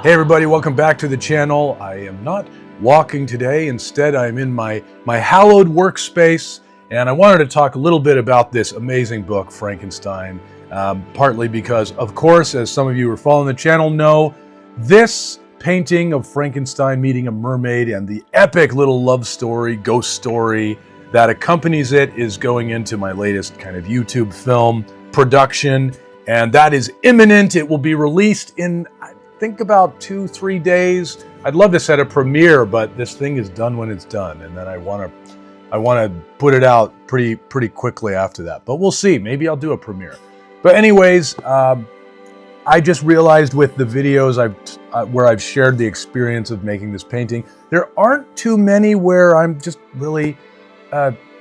Hey everybody, welcome back to the channel. I am not walking today. Instead, I'm in my hallowed workspace, and I wanted to talk a little bit about this amazing book, Frankenstein, partly because, of course, as some of you who are following the channel know, this painting of Frankenstein meeting a mermaid and the epic little love story, ghost story that accompanies it is going into my latest kind of YouTube film production, and that is imminent. It will be released in, I think, about 2-3 days. I'd love to set a premiere, but this thing is done when it's done, and then I want to put it out pretty quickly after that. But we'll see. Maybe I'll do a premiere. But anyways, I just realized with the videos where I've shared the experience of making this painting, there aren't too many where I'm just really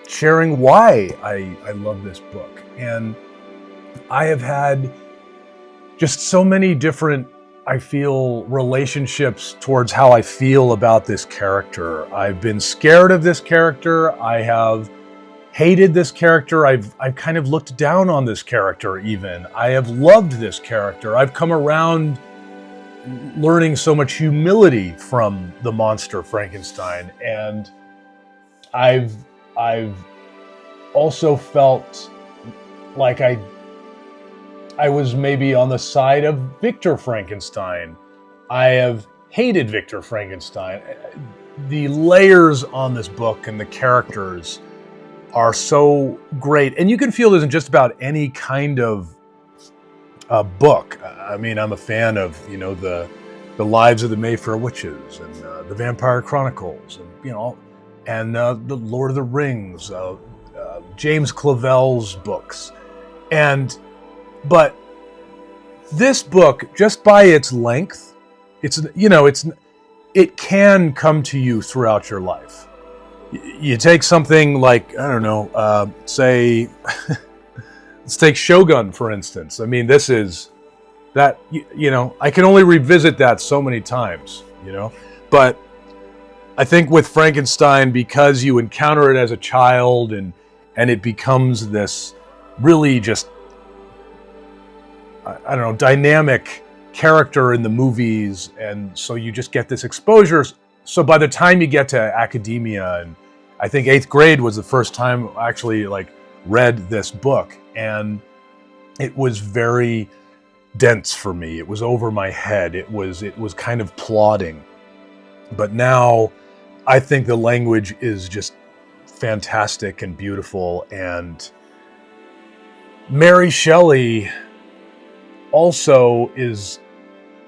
sharing why I love this book. And I have had just so many different, I feel, relationships towards how I feel about this character. I've been scared of this character. I have hated this character. I've kind of looked down on this character even. I have loved this character. I've come around learning so much humility from the monster Frankenstein. And I've also felt like I was maybe on the side of Victor Frankenstein. I have hated Victor Frankenstein. The layers on this book and the characters are so great. And you can feel this in just about any kind of book. I mean, I'm a fan of, the Lives of the Mayfair Witches and the Vampire Chronicles and, the Lord of the Rings, James Clavell's books. But this book, just by its length, it can come to you throughout your life. You take something like, I don't know, say, let's take Shogun, for instance. I mean, this is that, I can only revisit that so many times, but I think with Frankenstein, because you encounter it as a child and it becomes this really just, I don't know, dynamic character in the movies, and so you just get this exposure. So by the time you get to academia, and I think 8th grade was the first time I actually read this book, and it was very dense for me. It was over my head. It was kind of plodding. But now I think the language is just fantastic and beautiful, and Mary Shelley also is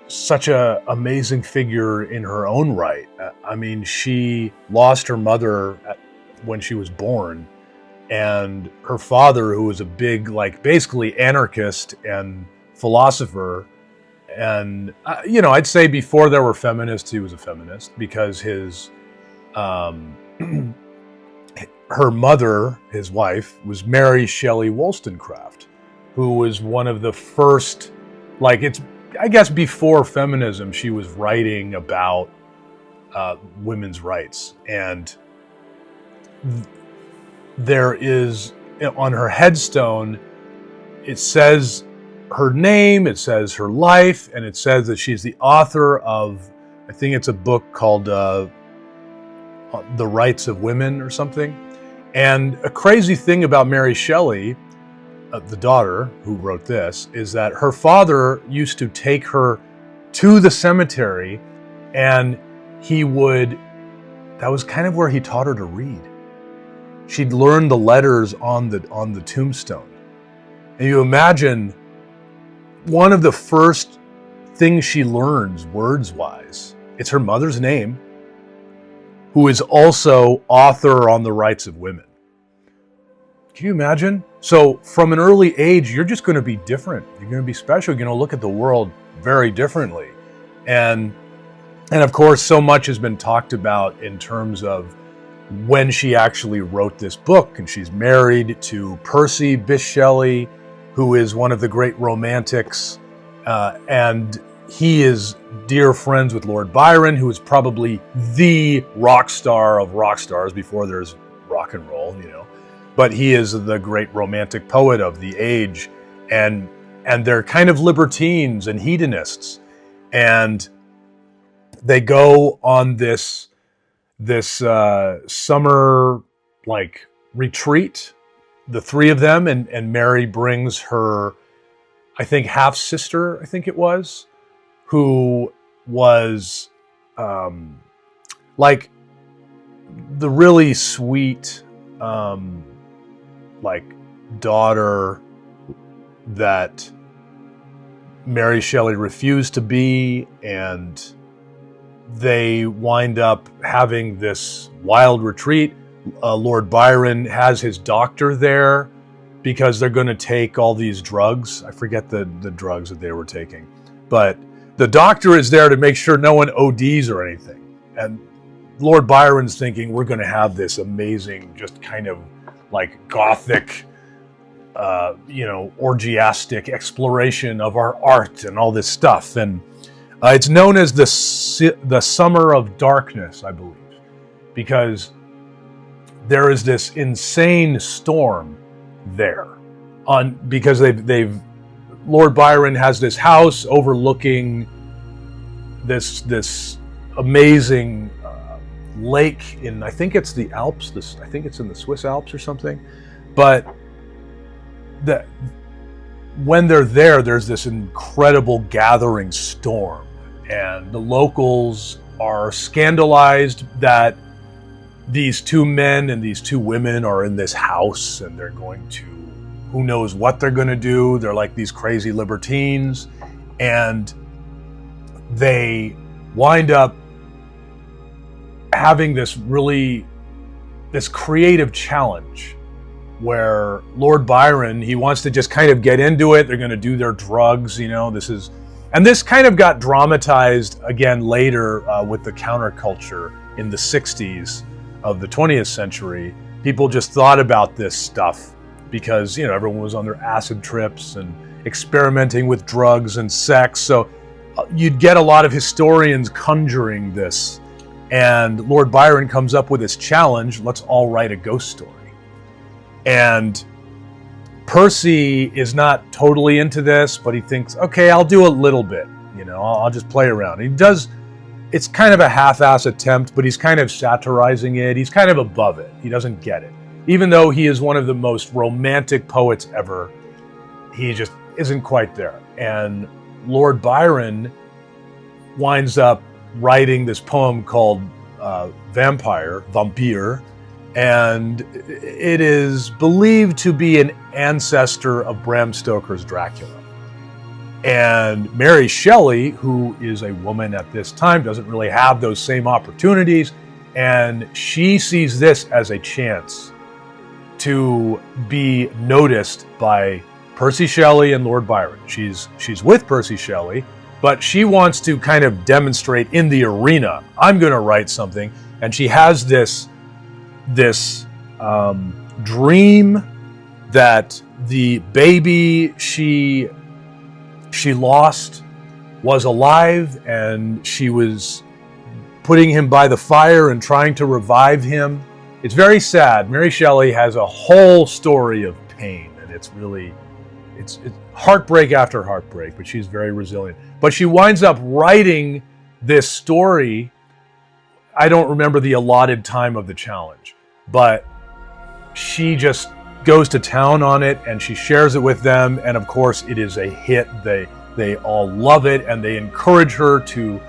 such an amazing figure in her own right. I mean, she lost her mother when she was born, and her father, who was a big, basically anarchist and philosopher. And, I'd say before there were feminists, he was a feminist, because her mother, his wife, was Mary Shelley Wollstonecraft, who was one of the first, I guess before feminism, she was writing about women's rights. And there is, on her headstone, it says her name, it says her life, and it says that she's the author of, I think it's a book called The Rights of Women or something. And a crazy thing about Mary Shelley, the daughter who wrote this, is that her father used to take her to the cemetery, and that was kind of where he taught her to read. She'd learn the letters on the tombstone. And you imagine one of the first things she learns words-wise, it's her mother's name, who is also author on the rights of women. Can you imagine? So from an early age, you're just going to be different. You're going to be special. You're going to look at the world very differently. And of course, so much has been talked about in terms of when she actually wrote this book. And she's married to Percy Bysshe Shelley, who is one of the great romantics. And he is dear friends with Lord Byron, who is probably the rock star of rock stars before there's rock and roll, But he is the great romantic poet of the age, and they're kind of libertines and hedonists. And they go on this summer like retreat, the three of them, and Mary brings her, I think, half sister, I think it was, who was like the really sweet like daughter that Mary Shelley refused to be, and they wind up having this wild retreat. Lord Byron has his doctor there because they're going to take all these drugs. I forget the drugs that they were taking, but the doctor is there to make sure no one ODs or anything. And Lord Byron's thinking, we're going to have this amazing, just kind of like gothic, orgiastic exploration of our art and all this stuff. And it's known as the Summer of Darkness, I believe, because there is this insane storm there. Because they've Lord Byron has this house overlooking this amazing lake in, I think it's the Alps. I think it's in the Swiss Alps or something. But when they're there, there's this incredible gathering storm, and the locals are scandalized that these two men and these two women are in this house, and they're going to, who knows what they're going to do. They're like these crazy libertines, and they wind up having this creative challenge where Lord Byron, he wants to just kind of get into it. They're going to do their drugs, and this kind of got dramatized again later with the counterculture in the 60s of the 20th century. People just thought about this stuff because, everyone was on their acid trips and experimenting with drugs and sex. So you'd get a lot of historians conjuring this. And Lord Byron comes up with this challenge: let's all write a ghost story. And Percy is not totally into this, but he thinks, okay, I'll do a little bit, I'll just play around. He does. It's kind of a half-ass attempt, but he's kind of satirizing it. He's kind of above it. He doesn't get it. Even though he is one of the most romantic poets ever, he just isn't quite there. And Lord Byron winds up writing this poem called Vampire, and it is believed to be an ancestor of Bram Stoker's Dracula. And Mary Shelley, who is a woman at this time, doesn't really have those same opportunities, and she sees this as a chance to be noticed by Percy Shelley and Lord Byron. She's with Percy Shelley, but she wants to kind of demonstrate in the arena, I'm going to write something. And she has this dream that the baby she lost was alive, and she was putting him by the fire and trying to revive him. It's very sad. Mary Shelley has a whole story of pain, and it's heartbreak after heartbreak, but she's very resilient. But she winds up writing this story. I don't remember the allotted time of the challenge, but she just goes to town on it, and she shares it with them, and of course it is a hit. They all love it, and they encourage her to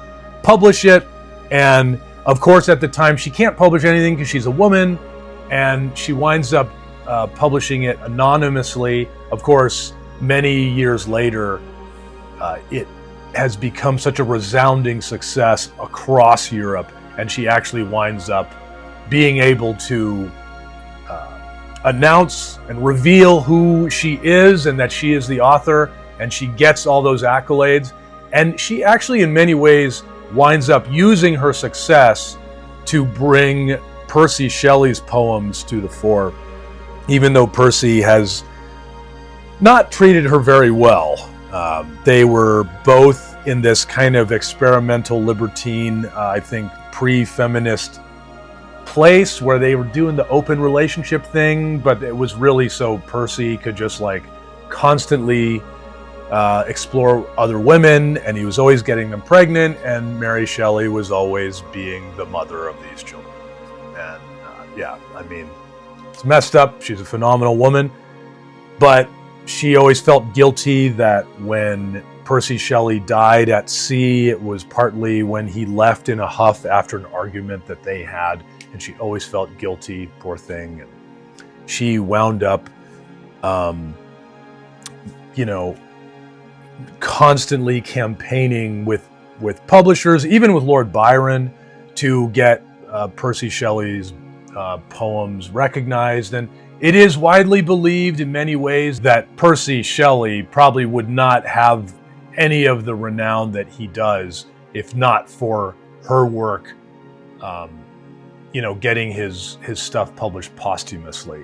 publish it. And of course at the time she can't publish anything because she's a woman, and she winds up publishing it anonymously. Of course, many years later, it has become such a resounding success across Europe, and she actually winds up being able to announce and reveal who she is and that she is the author, and she gets all those accolades. And she actually, in many ways, winds up using her success to bring Percy Shelley's poems to the fore, even though Percy has not treated her very well. They were both in this kind of experimental libertine, I think, pre-feminist place where they were doing the open relationship thing, but it was really so Percy could just like constantly explore other women, and he was always getting them pregnant, and Mary Shelley was always being the mother of these children. And yeah, I mean, it's messed up. She's a phenomenal woman, but she always felt guilty that when Percy Shelley died at sea, it was partly when he left in a huff after an argument that they had, and she always felt guilty, poor thing. And she wound up, constantly campaigning with publishers, even with Lord Byron, to get Percy Shelley's poems recognized. And it is widely believed in many ways that Percy Shelley probably would not have any of the renown that he does if not for her work, getting his stuff published posthumously.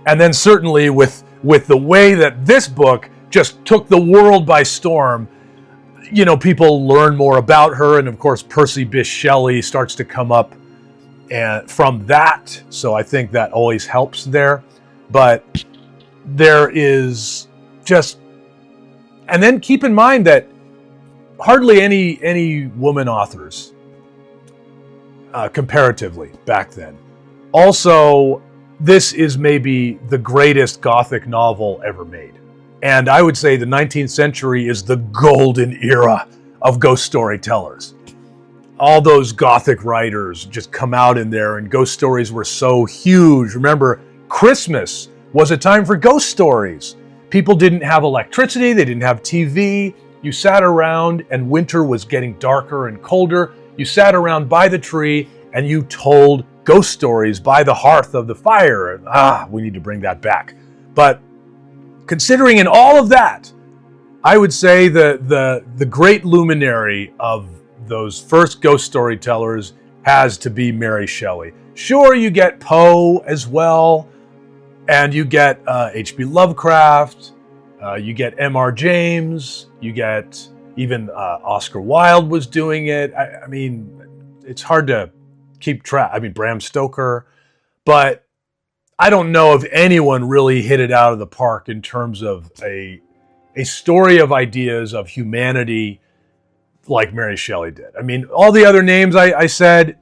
And then certainly with the way that this book just took the world by storm, people learn more about her, and of course Percy Bysshe Shelley starts to come up and from that. So I think that always helps there. But there is just, and then keep in mind that hardly any woman authors, comparatively back then. Also, this is maybe the greatest Gothic novel ever made. And I would say the 19th century is the golden era of ghost storytellers. All those Gothic writers just come out in there, and ghost stories were so huge. Remember, Christmas was a time for ghost stories. People didn't have electricity, they didn't have TV. You sat around, and winter was getting darker and colder. You sat around by the tree, and you told ghost stories by the hearth of the fire. We need to bring that back. But considering in all of that, I would say the great luminary of those first ghost storytellers has to be Mary Shelley. Sure, you get Poe as well, and you get H.P. Lovecraft, you get M.R. James, you get even Oscar Wilde was doing it. I mean, it's hard to keep track. I mean, Bram Stoker, but I don't know if anyone really hit it out of the park in terms of a story of ideas of humanity like Mary Shelley did. I mean, all the other names I said,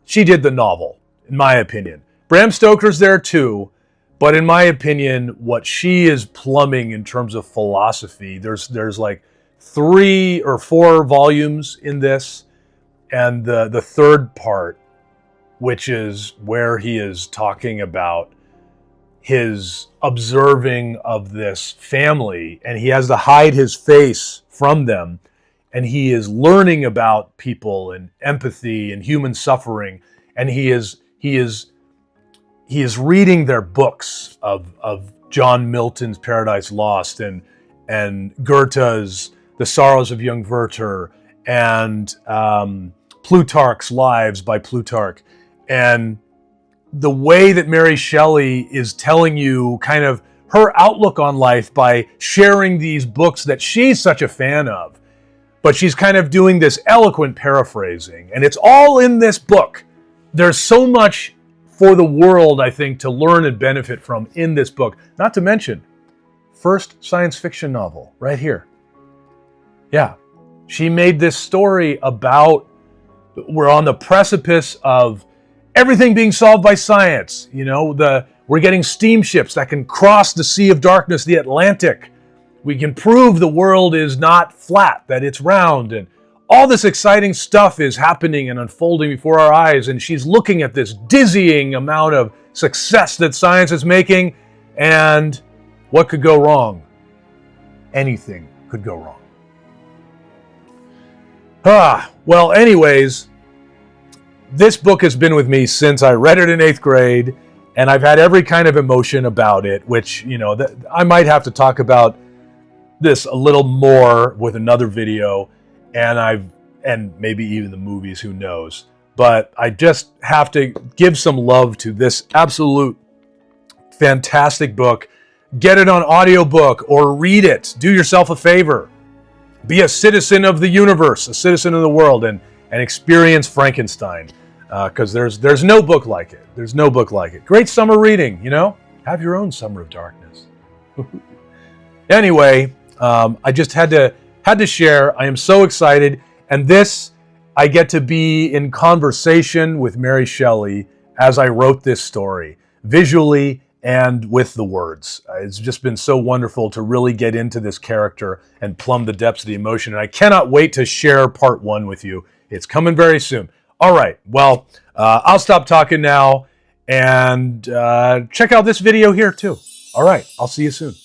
she did the novel, in my opinion. Bram Stoker's there too, but in my opinion, what she is plumbing in terms of philosophy, there's like 3 or 4 volumes in this, and the third part, which is where he is talking about his observing of this family, and he has to hide his face from them, and he is learning about people and empathy and human suffering, and he is reading their books of John Milton's Paradise Lost and Goethe's The Sorrows of Young Werther, and Plutarch's Lives by Plutarch. And the way that Mary Shelley is telling you kind of her outlook on life by sharing these books that she's such a fan of, but she's kind of doing this eloquent paraphrasing, and it's all in this book. There's so much for the world, I think, to learn and benefit from in this book. Not to mention, first science fiction novel right here. Yeah, she made this story about, we're on the precipice of everything being solved by science. We're getting steamships that can cross the Sea of Darkness, the Atlantic. We can prove the world is not flat, that it's round, and all this exciting stuff is happening and unfolding before our eyes, and she's looking at this dizzying amount of success that science is making, and what could go wrong? Anything could go wrong. Well, anyways, this book has been with me since I read it in 8th grade, and I've had every kind of emotion about it, which, I might have to talk about this a little more with another video, and maybe even the movies, who knows. But I just have to give some love to this absolute fantastic book. Get it on audiobook or read it. Do yourself a favor. Be a citizen of the universe, a citizen of the world, and experience Frankenstein. Because there's no book like it. There's no book like it. Great summer reading, Have your own summer of darkness. Anyway, I just had to share. I am so excited, and this I get to be in conversation with Mary Shelley as I wrote this story, visually and with the words. It's just been so wonderful to really get into this character and plumb the depths of the emotion, and I cannot wait to share part 1 with you. It's coming very soon. All right, well, I'll stop talking now and check out this video here too. All right, I'll see you soon.